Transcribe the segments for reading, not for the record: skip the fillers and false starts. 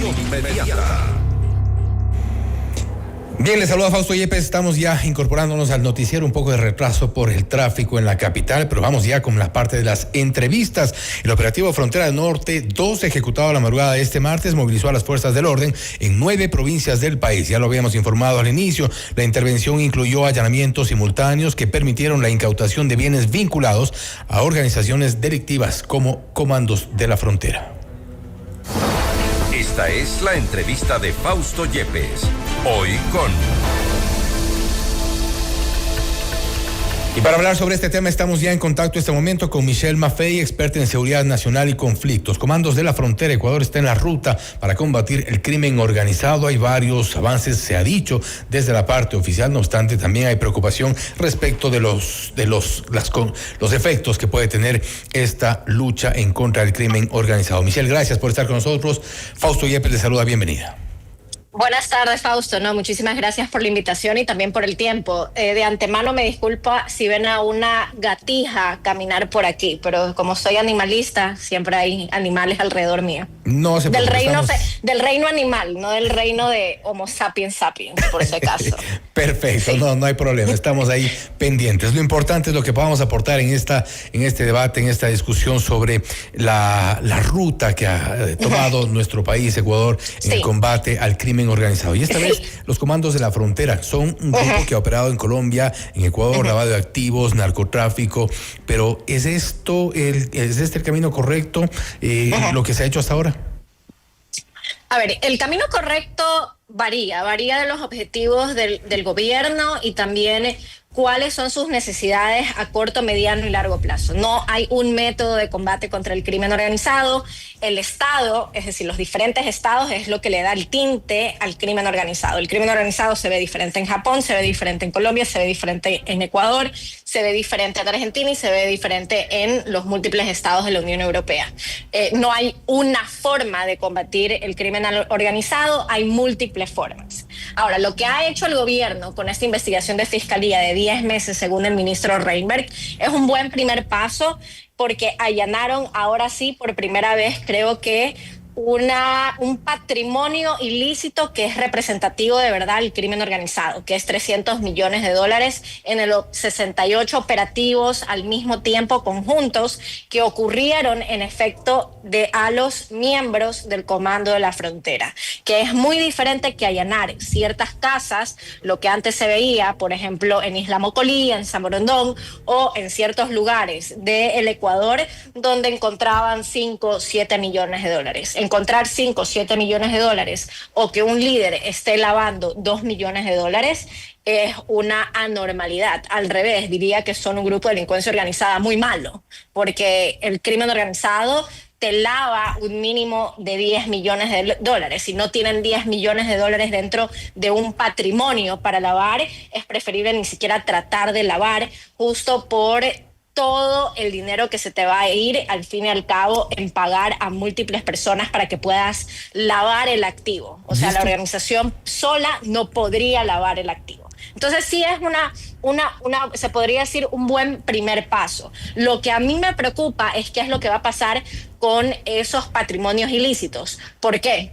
inmediata. Bien, les saluda Fausto Yepes. Estamos ya incorporándonos al noticiero, un poco de retraso por el tráfico en la capital, pero vamos ya con la parte de las entrevistas. El operativo Frontera del Norte 2, ejecutado a la madrugada de este martes, movilizó a las fuerzas del orden en 9 provincias del país. Ya lo habíamos informado al inicio. La intervención incluyó allanamientos simultáneos que permitieron la incautación de bienes vinculados a organizaciones delictivas como Comandos de la Frontera. Esta es la entrevista de Fausto Yepes. Hoy con... Y para hablar sobre este tema estamos ya en contacto este momento con Michelle Maffei, experta en seguridad nacional y conflictos. Comandos de la Frontera, Ecuador está en la ruta para combatir el crimen organizado. Hay varios avances, se ha dicho, desde la parte oficial. No obstante, también hay preocupación respecto de los efectos que puede tener esta lucha en contra del crimen organizado. Michelle, gracias por estar con nosotros. Fausto Yepes le saluda, bienvenida. Buenas tardes, Fausto. Muchísimas gracias por la invitación y también por el tiempo. De antemano me disculpa si ven a una gatija caminar por aquí, pero como soy animalista, siempre hay animales alrededor mío. No se del reino animal, no del reino de Homo sapiens sapiens, por ese caso. Perfecto, sí. No hay problema. Estamos ahí pendientes. Lo importante es lo que podamos aportar en este debate, en esta discusión sobre la ruta que ha tomado nuestro país, Ecuador, en el combate al crimen organizado. Y esta vez los comandos de la frontera son un grupo que ha operado en Colombia, en Ecuador, lavado de activos, narcotráfico, pero ¿es este el camino correcto, lo que se ha hecho hasta ahora? A ver, el camino correcto varía de los objetivos del gobierno y también cuáles son sus necesidades a corto, mediano y largo plazo. No hay un método de combate contra el crimen organizado. El Estado, es decir, los diferentes estados, es lo que le da el tinte al crimen organizado. El crimen organizado se ve diferente en Japón, se ve diferente en Colombia, se ve diferente en Ecuador, se ve diferente en Argentina y se ve diferente en los múltiples estados de la Unión Europea. No hay una forma de combatir el crimen organizado, hay múltiples formas. Ahora, lo que ha hecho el gobierno con esta investigación de fiscalía de 10 meses, según el ministro Reinberg, es un buen primer paso porque allanaron ahora sí por primera vez, creo que, un patrimonio ilícito que es representativo de verdad del crimen organizado, que es $300 millones en los 68 operativos al mismo tiempo conjuntos que ocurrieron en efecto a los miembros del Comando de la Frontera, que es muy diferente que allanar ciertas casas, lo que antes se veía, por ejemplo, en Isla Mocolí, en San Borondón o en ciertos lugares del Ecuador, donde encontraban 5 o 7 millones de dólares. Encontrar 5 o 7 millones de dólares o que un líder esté lavando 2 millones de dólares es una anormalidad. Al revés, diría que son un grupo de delincuencia organizada muy malo, porque el crimen organizado te lava un mínimo de 10 millones de dólares. Si no tienen 10 millones de dólares dentro de un patrimonio para lavar, es preferible ni siquiera tratar de lavar, justo por todo el dinero que se te va a ir al fin y al cabo en pagar a múltiples personas para que puedas lavar el activo. O sea, la organización sola no podría lavar el activo. Entonces sí es se podría decir un buen primer paso. Lo que a mí me preocupa es qué es lo que va a pasar con esos patrimonios ilícitos. ¿Por qué?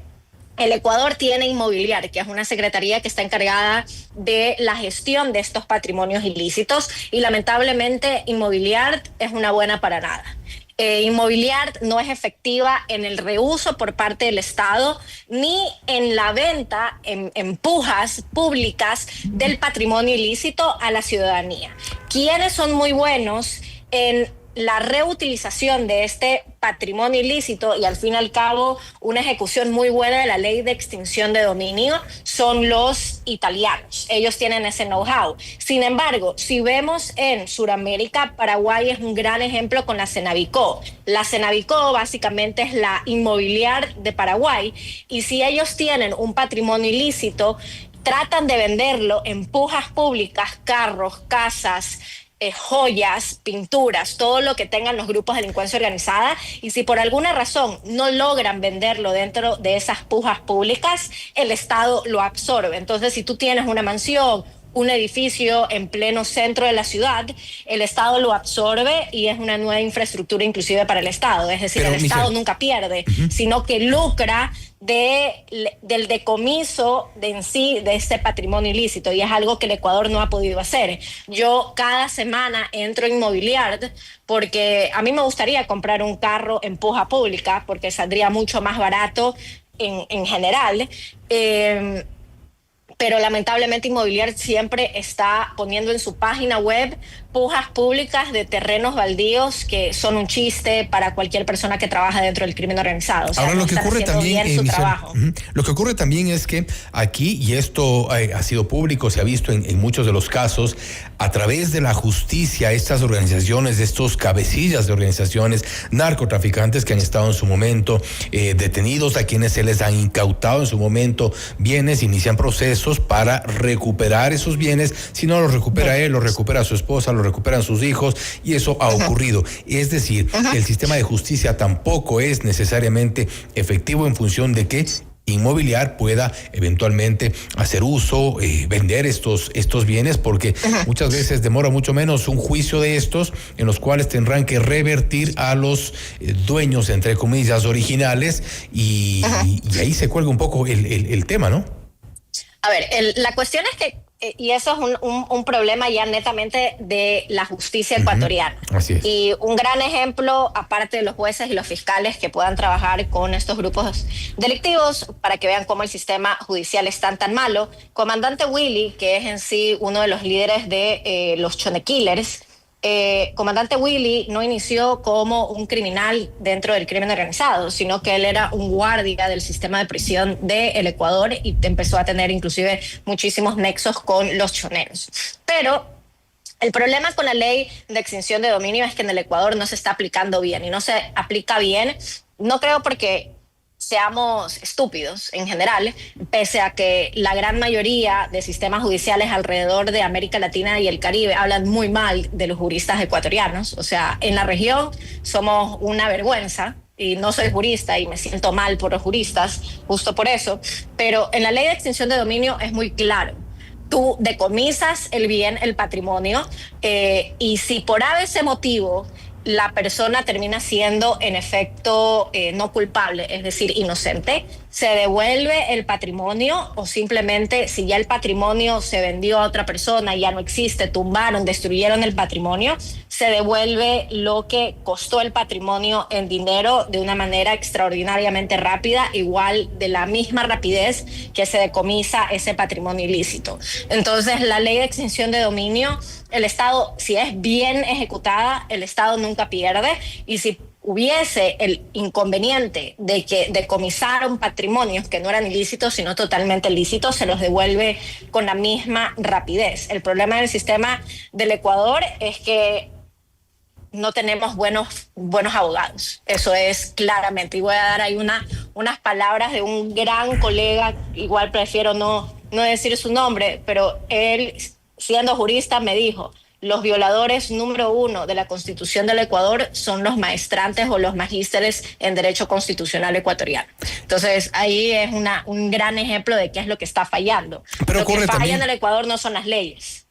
El Ecuador tiene Inmobiliar, que es una secretaría que está encargada de la gestión de estos patrimonios ilícitos y lamentablemente Inmobiliar es una buena para nada. Inmobiliar no es efectiva en el reuso por parte del Estado ni en la venta en pujas públicas del patrimonio ilícito a la ciudadanía. ¿Quiénes son muy buenos en la reutilización de este patrimonio ilícito y al fin y al cabo una ejecución muy buena de la ley de extinción de dominio? Son los italianos. Ellos tienen ese know-how. Sin embargo, si vemos en Sudamérica, Paraguay es un gran ejemplo con la Cenabicó. La Cenabicó básicamente es la Inmobiliar de Paraguay y si ellos tienen un patrimonio ilícito, tratan de venderlo en pujas públicas, carros, casas, joyas, pinturas, todo lo que tengan los grupos de delincuencia organizada, y si por alguna razón no logran venderlo dentro de esas pujas públicas, el Estado lo absorbe. Entonces, si tú tienes una mansión, un edificio en pleno centro de la ciudad, el Estado lo absorbe y es una nueva infraestructura inclusive para el Estado. Es decir, el Estado nunca pierde, sino que lucra del decomiso en sí de este patrimonio ilícito, y es algo que el Ecuador no ha podido hacer. Yo cada semana entro en Mobiliart porque a mí me gustaría comprar un carro en puja pública porque saldría mucho más barato en general, pero lamentablemente Inmobiliar siempre está poniendo en su página web pujas públicas de terrenos baldíos que son un chiste para cualquier persona que trabaja dentro del crimen organizado. O sea, ahora, no lo que ocurre también, Michelle, lo que ocurre también es que aquí, y esto ha sido público, se ha visto en muchos de los casos, a través de la justicia, estas organizaciones, estos cabecillas de organizaciones narcotraficantes que han estado en su momento detenidos, a quienes se les han incautado en su momento bienes, inician procesos para recuperar esos bienes. Si no los recupera él, los recupera su esposa, lo recuperan sus hijos, y eso ha ocurrido. Es decir, el sistema de justicia tampoco es necesariamente efectivo en función de que Inmobiliar pueda eventualmente hacer uso, vender estos bienes, porque muchas veces demora mucho menos un juicio de estos, en los cuales tendrán que revertir a los dueños, entre comillas, originales, y ahí se cuelga un poco el tema, ¿no? A ver, la cuestión es que, y eso es un problema ya netamente de la justicia ecuatoriana. Así es. Y un gran ejemplo, aparte de los jueces y los fiscales que puedan trabajar con estos grupos delictivos, para que vean cómo el sistema judicial es tan malo, Comandante Willy, que es en sí uno de los líderes de los Chone Killers, Comandante Willy no inició como un criminal dentro del crimen organizado, sino que él era un guardia del sistema de prisión del Ecuador y empezó a tener inclusive muchísimos nexos con los choneros. Pero el problema con la ley de extinción de dominio es que en el Ecuador no se está aplicando bien, y no se aplica bien, no creo porque seamos estúpidos en general, pese a que la gran mayoría de sistemas judiciales alrededor de América Latina y el Caribe hablan muy mal de los juristas ecuatorianos. O sea, en la región somos una vergüenza, y no soy jurista y me siento mal por los juristas, justo por eso, pero en la ley de extinción de dominio es muy claro. Tú decomisas el bien, el patrimonio, y si por ese motivo la persona termina siendo en efecto no culpable, es decir, inocente, se devuelve el patrimonio, o simplemente si ya el patrimonio se vendió a otra persona y ya no existe, tumbaron, destruyeron el patrimonio, se devuelve lo que costó el patrimonio en dinero de una manera extraordinariamente rápida, igual de la misma rapidez que se decomisa ese patrimonio ilícito. Entonces, la ley de extinción de dominio, el Estado, si es bien ejecutada, el Estado nunca pierde, y si hubiese el inconveniente de que decomisaron patrimonios que no eran ilícitos, sino totalmente lícitos, se los devuelve con la misma rapidez. El problema del sistema del Ecuador es que no tenemos buenos abogados. Eso es claramente. Y voy a dar ahí unas palabras de un gran colega, igual prefiero no decir su nombre, pero él, siendo jurista, me dijo: los violadores número 1 de la Constitución del Ecuador son los maestrantes o los magísteres en Derecho Constitucional ecuatoriano. Entonces, ahí es un gran ejemplo de qué es lo que está fallando. Pero lo que falla también en el Ecuador no son las leyes.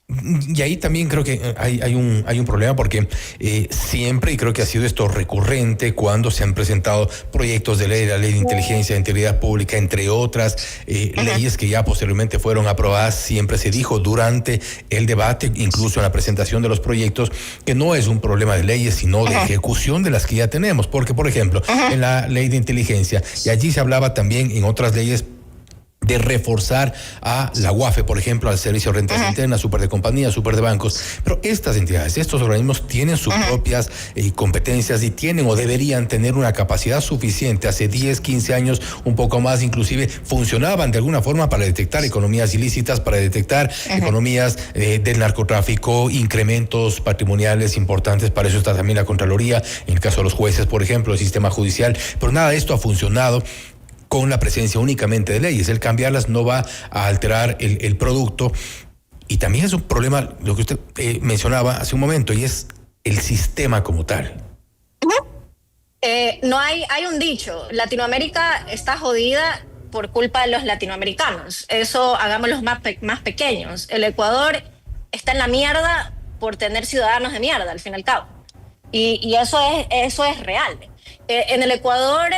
Y ahí también creo que hay un problema, porque siempre, y creo que ha sido esto recurrente cuando se han presentado proyectos de ley, la ley de inteligencia, de integridad pública, entre otras leyes que ya posteriormente fueron aprobadas, siempre se dijo durante el debate, incluso en la presentación de los proyectos, que no es un problema de leyes, sino de ejecución de las que ya tenemos. Porque, por ejemplo, en la ley de inteligencia, y allí se hablaba también en otras leyes de reforzar a la UAFE, por ejemplo, al Servicio de Rentas Internas, super de compañías, super de bancos. Pero estas entidades, estos organismos tienen sus propias competencias, y tienen o deberían tener una capacidad suficiente. Hace 10, 15 años, un poco más inclusive, funcionaban de alguna forma para detectar economías ilícitas, para detectar economías del narcotráfico, incrementos patrimoniales importantes. Para eso está también la Contraloría, en el caso de los jueces, por ejemplo, el sistema judicial. Pero nada de esto ha funcionado con la presencia únicamente de leyes. El cambiarlas no va a alterar el producto. Y también es un problema lo que usted mencionaba hace un momento, y es el sistema como tal. No hay un dicho: Latinoamérica está jodida por culpa de los latinoamericanos. Eso hagámoslos más pequeños. El Ecuador está en la mierda por tener ciudadanos de mierda, al fin y al cabo. Y eso es real. En el Ecuador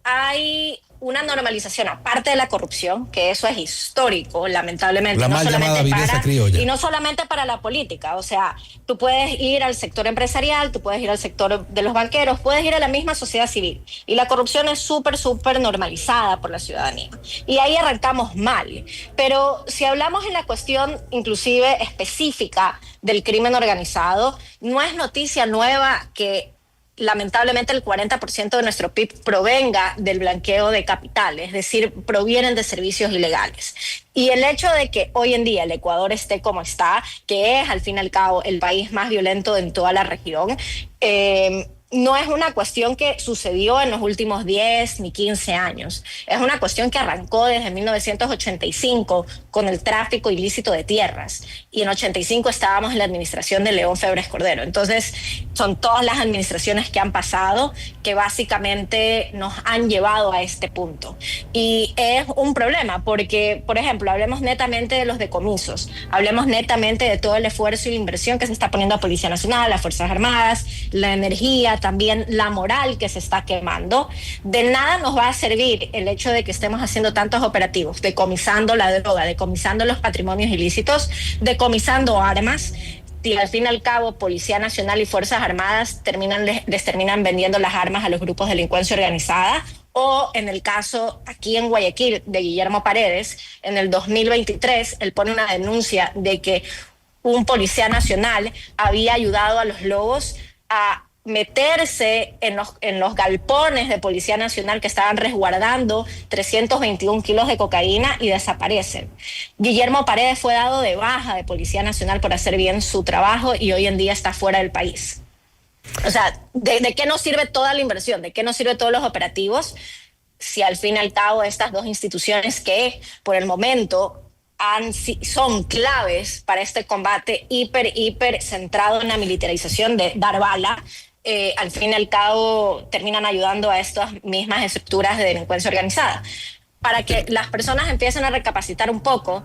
hay una normalización, aparte de la corrupción, que eso es histórico, lamentablemente. La mal llamada vileza criolla. Y no solamente para la política, o sea, tú puedes ir al sector empresarial, tú puedes ir al sector de los banqueros, puedes ir a la misma sociedad civil. Y la corrupción es súper normalizada por la ciudadanía. Y ahí arrancamos mal. Pero si hablamos en la cuestión inclusive específica del crimen organizado, no es noticia nueva que lamentablemente el 40% de nuestro PIB provenga del blanqueo de capital, es decir, provienen de servicios ilegales. Y el hecho de que hoy en día el Ecuador esté como está, que es al fin y al cabo el país más violento en toda la región, no es una cuestión que sucedió en los últimos 10 ni 15 años. Es una cuestión que arrancó desde 1985 con el tráfico ilícito de tierras. Y en 85 estábamos en la administración de León Febres Cordero. Entonces, son todas las administraciones que han pasado que básicamente nos han llevado a este punto. Y es un problema porque, por ejemplo, hablemos netamente de los decomisos, hablemos netamente de todo el esfuerzo y la inversión que se está poniendo a Policía Nacional, las Fuerzas Armadas, la energía, también la moral que se está quemando. De nada nos va a servir el hecho de que estemos haciendo tantos operativos, decomisando la droga, decomisando los patrimonios ilícitos, decomisando armas, y al fin y al cabo Policía Nacional y Fuerzas Armadas les terminan vendiendo las armas a los grupos de delincuencia organizada. O en el caso aquí en Guayaquil de Guillermo Paredes, en el 2023 él pone una denuncia de que un policía nacional había ayudado a los lobos a meterse en los galpones de Policía Nacional que estaban resguardando 321 kilos de cocaína y desaparecen. Guillermo Paredes fue dado de baja de Policía Nacional por hacer bien su trabajo y hoy en día está fuera del país. O sea, ¿de qué nos sirve toda la inversión? ¿De qué nos sirve todos los operativos? Si al fin y al cabo estas dos instituciones que por el momento son claves para este combate hiper centrado en la militarización de dar bala, al fin y al cabo terminan ayudando a estas mismas estructuras de delincuencia organizada. Para que las personas empiecen a recapacitar un poco,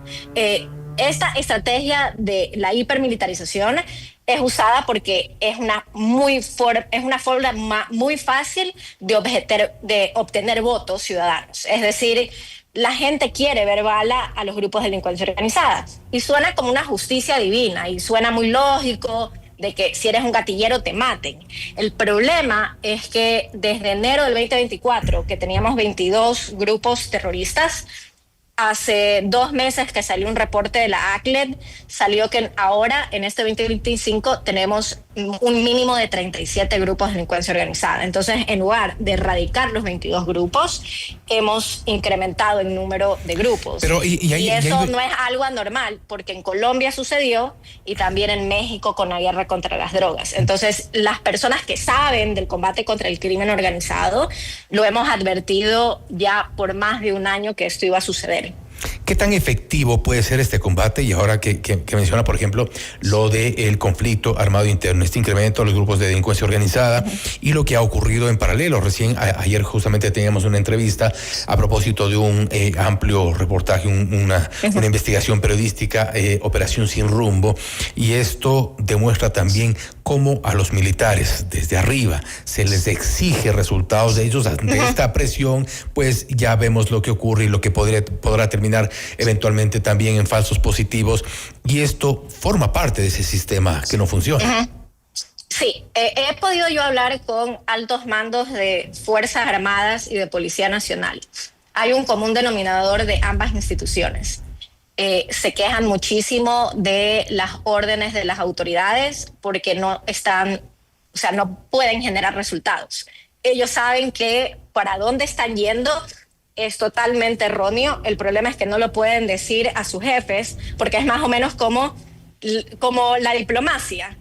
esta estrategia de la hipermilitarización es usada porque es una forma muy fácil de obtener votos ciudadanos. Es decir, la gente quiere ver bala a los grupos de delincuencia organizada. Y suena como una justicia divina y suena muy lógico de que si eres un gatillero te maten. El problema es que desde enero del 2024, que teníamos 22 grupos terroristas, hace 2 meses que salió un reporte de la ACLED, salió que ahora, en este 2025, tenemos un mínimo de 37 grupos de delincuencia organizada. Entonces, en lugar de erradicar los 22 grupos, hemos incrementado el número de grupos. Pero, y eso no es algo anormal, porque en Colombia sucedió y también en México con la guerra contra las drogas. Entonces, las personas que saben del combate contra el crimen organizado, lo hemos advertido ya por más de un año que esto iba a suceder. ¿Qué tan efectivo puede ser este combate? Y ahora que menciona, por ejemplo, lo del conflicto armado interno, este incremento de los grupos de delincuencia organizada y lo que ha ocurrido en paralelo. Recién, ayer justamente teníamos una entrevista a propósito de un amplio reportaje, una investigación periodística, Operación Sin Rumbo, y esto demuestra también cómo a los militares desde arriba se les exige resultados de ellos. Ante esta presión, pues ya vemos lo que ocurre y lo que podrá terminar eventualmente también en falsos positivos, y esto forma parte de ese sistema que no funciona. Sí, he podido yo hablar con altos mandos de Fuerzas Armadas y de Policía Nacional. Hay un común denominador de ambas instituciones. Se quejan muchísimo de las órdenes de las autoridades porque no pueden generar resultados. Ellos saben que para dónde están yendo es totalmente erróneo. El problema es que no lo pueden decir a sus jefes porque es más o menos como la diplomacia.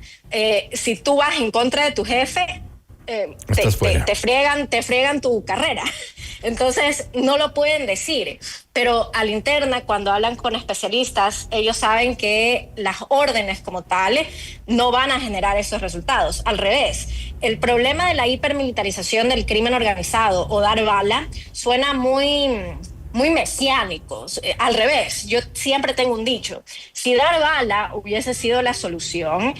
Si tú vas en contra de tu jefe, te friegan tu carrera. Entonces no lo pueden decir, pero a la interna, cuando hablan con especialistas, ellos saben que las órdenes como tales no van a generar esos resultados. Al revés, el problema de la hipermilitarización del crimen organizado o dar bala suena muy muy mesiánicos. Al revés, yo siempre tengo un dicho: si dar bala hubiese sido la solución,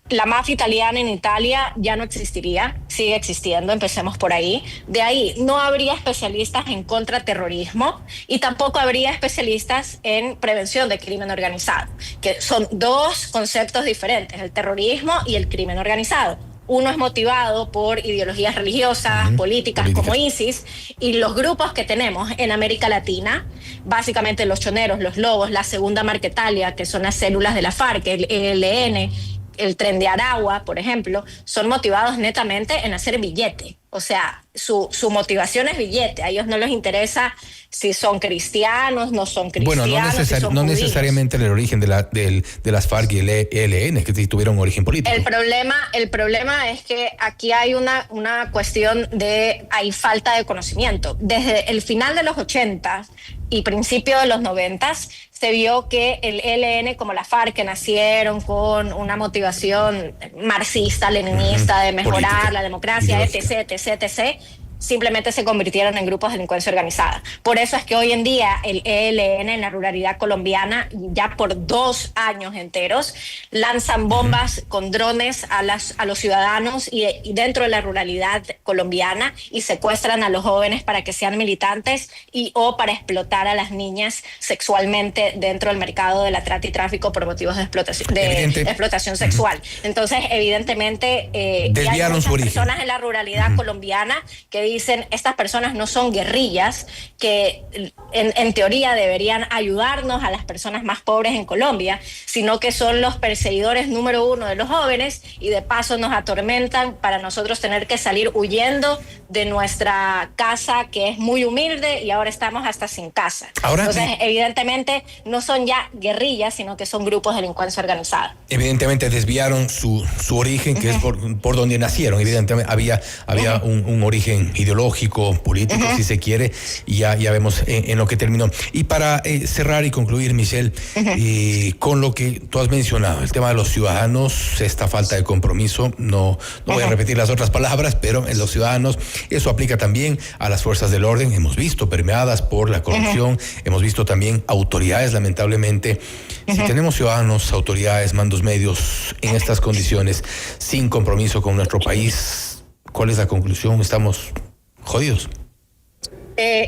la mafia italiana en Italia ya no existiría, sigue existiendo, empecemos por ahí. De ahí no habría especialistas en contraterrorismo y tampoco habría especialistas en prevención de crimen organizado, que son dos conceptos diferentes, el terrorismo y el crimen organizado. Uno es motivado por ideologías religiosas, políticas como ISIS, y los grupos que tenemos en América Latina, básicamente los choneros, los lobos, la segunda Marquetalia, que son las células de la FARC, el ELN, el Tren de Aragua, por ejemplo, son motivados netamente en hacer billete. O sea, su motivación es billete. A ellos no les interesa si son cristianos, no son cristianos. Bueno, no necesariamente el origen de las FARC y el ELN, que sí tuvieron origen político. El problema es que aquí hay una cuestión hay falta de conocimiento. Desde el final de los 80 y principio de los 90 se vio que el ELN, como la FARC, que nacieron con una motivación marxista, leninista, de mejorar política, la democracia, etc., simplemente se convirtieron en grupos de delincuencia organizada. Por eso es que hoy en día el ELN en la ruralidad colombiana, ya por 2 años enteros, lanzan bombas con drones a los ciudadanos y dentro de la ruralidad colombiana, y secuestran a los jóvenes para que sean militantes o para explotar a las niñas sexualmente dentro del mercado de la trata y tráfico por motivos de explotación sexual. Entonces, evidentemente, desviaron hay su origen. Personas en la ruralidad colombiana que dicen: estas personas no son guerrillas, que en teoría deberían ayudarnos a las personas más pobres en Colombia, sino que son los perseguidores número 1 de los jóvenes, y de paso nos atormentan para nosotros tener que salir huyendo de nuestra casa, que es muy humilde, y ahora estamos hasta sin casa. Entonces, evidentemente, no son ya guerrillas, sino que son grupos de delincuencia organizada. Evidentemente desviaron su origen, que es por donde nacieron. Evidentemente había un origen ideológico, político, si se quiere, y ya vemos en lo que terminó. Y para cerrar y concluir, Michelle, con lo que tú has mencionado, el tema de los ciudadanos, esta falta de compromiso, no voy a repetir las otras palabras, pero en los ciudadanos, eso aplica también a las fuerzas del orden. Hemos visto permeadas por la corrupción, hemos visto también autoridades, lamentablemente. Si tenemos ciudadanos, autoridades, mandos medios en estas condiciones, sin compromiso con nuestro país, ¿cuál es la conclusión? Estamos jodidos.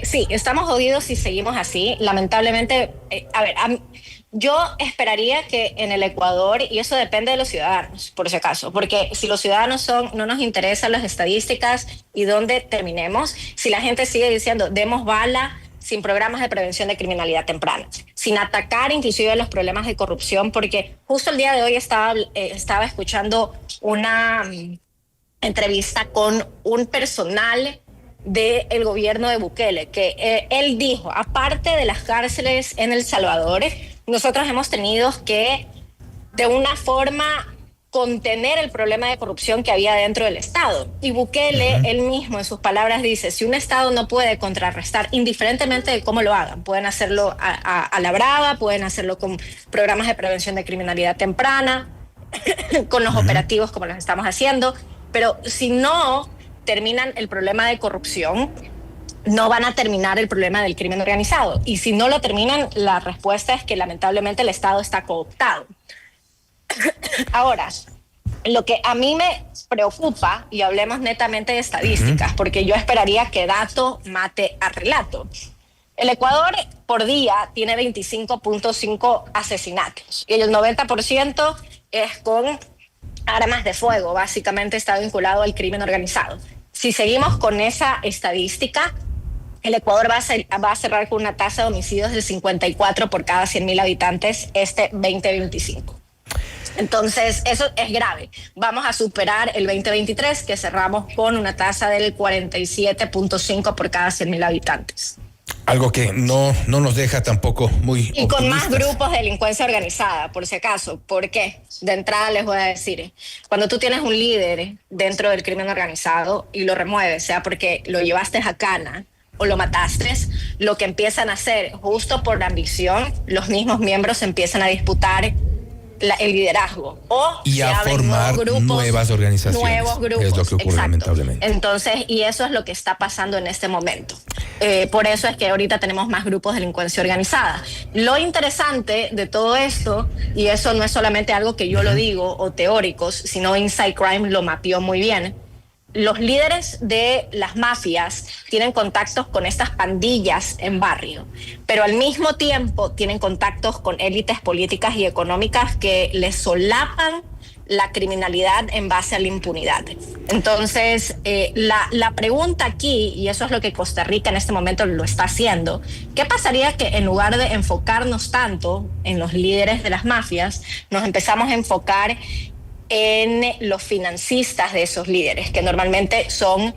Sí, estamos jodidos si seguimos así. Lamentablemente, yo esperaría que en el Ecuador, y eso depende de los ciudadanos, por si acaso, porque si los ciudadanos no nos interesan las estadísticas y dónde terminemos, si la gente sigue diciendo demos bala, sin programas de prevención de criminalidad temprana, sin atacar inclusive los problemas de corrupción, porque justo el día de hoy estaba escuchando una entrevista con un personal del gobierno de Bukele, que él dijo: aparte de las cárceles en El Salvador, nosotros hemos tenido que, de una forma, contener el problema de corrupción que había dentro del Estado. Y Bukele, él mismo, en sus palabras, dice: si un Estado no puede contrarrestar, indiferentemente de cómo lo hagan, pueden hacerlo a la brava, pueden hacerlo con programas de prevención de criminalidad temprana, con los operativos como los estamos haciendo, pero si no terminan el problema de corrupción, no van a terminar el problema del crimen organizado. Y si no lo terminan, la respuesta es que lamentablemente el Estado está cooptado. Ahora, lo que a mí me preocupa, y hablemos netamente de estadísticas, porque yo esperaría que dato mate a relato. El Ecuador por día tiene 25.5 asesinatos, y el 90% es con armas de fuego. Básicamente está vinculado al crimen organizado. Si seguimos con esa estadística, el Ecuador va a cerrar con una tasa de homicidios del 54 por cada 100.000 habitantes 2025. Entonces, eso es grave. Vamos a superar el 2023, que cerramos con una tasa del 47.5 por cada 100.000 habitantes. Algo que no nos deja tampoco muy Y con más grupos de delincuencia organizada, por si acaso. ¿Por qué? De entrada les voy a decir, cuando tú tienes un líder dentro del crimen organizado y lo remueves, sea porque lo llevaste a cana o lo mataste, lo que empiezan a hacer, justo por la ambición, los mismos miembros empiezan a disputar el liderazgo y a formar nuevas organizaciones. Nuevos grupos. Es lo que ocurre, exacto, lamentablemente. Entonces, y eso es lo que está pasando en este momento. Por eso es que ahorita tenemos más grupos de delincuencia organizada. Lo interesante de todo esto, y eso no es solamente algo que yo lo digo o teóricos, sino Inside Crime lo mapeó muy bien. Los líderes de las mafias tienen contactos con estas pandillas en barrio, pero al mismo tiempo tienen contactos con élites políticas y económicas que les solapan la criminalidad en base a la impunidad. Entonces, la pregunta aquí, y eso es lo que Costa Rica en este momento lo está haciendo, ¿qué pasaría que en lugar de enfocarnos tanto en los líderes de las mafias, nos empezamos a enfocar en los financistas de esos líderes, que normalmente son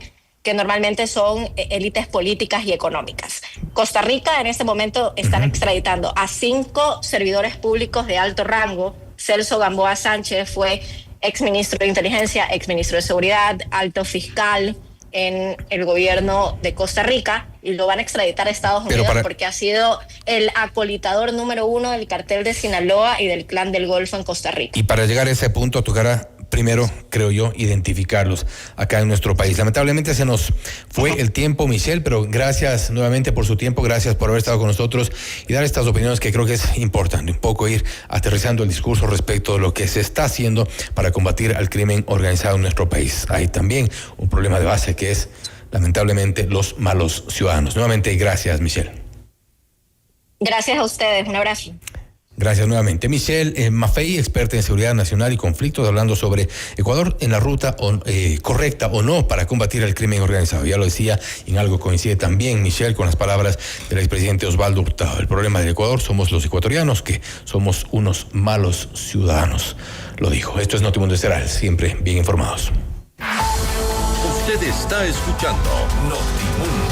élites políticas y económicas? Costa Rica en este momento están extraditando a 5 servidores públicos de alto rango. Celso Gamboa Sánchez fue exministro de Inteligencia, exministro de Seguridad, alto fiscal en el gobierno de Costa Rica, y lo van a extraditar a Estados Unidos porque ha sido el acolitador número 1 del cartel de Sinaloa y del Clan del Golfo en Costa Rica. Y para llegar a ese punto tocará primero, creo yo, identificarlos acá en nuestro país. Lamentablemente se nos fue el tiempo, Michelle, pero gracias nuevamente por su tiempo, gracias por haber estado con nosotros y dar estas opiniones que creo que es importante, un poco ir aterrizando el discurso respecto de lo que se está haciendo para combatir al crimen organizado en nuestro país. Hay también un problema de base que es, lamentablemente, los malos ciudadanos. Nuevamente, gracias, Michelle. Gracias a ustedes, un abrazo. Gracias nuevamente. Michelle Maffei, experta en seguridad nacional y conflictos, hablando sobre Ecuador en la ruta correcta o no para combatir el crimen organizado. Ya lo decía, y en algo coincide también Michelle con las palabras del expresidente Osvaldo Hurtado. El problema del Ecuador somos los ecuatorianos, que somos unos malos ciudadanos. Lo dijo. Esto es Notimundo Estelar, siempre bien informados. Usted está escuchando Notimundo.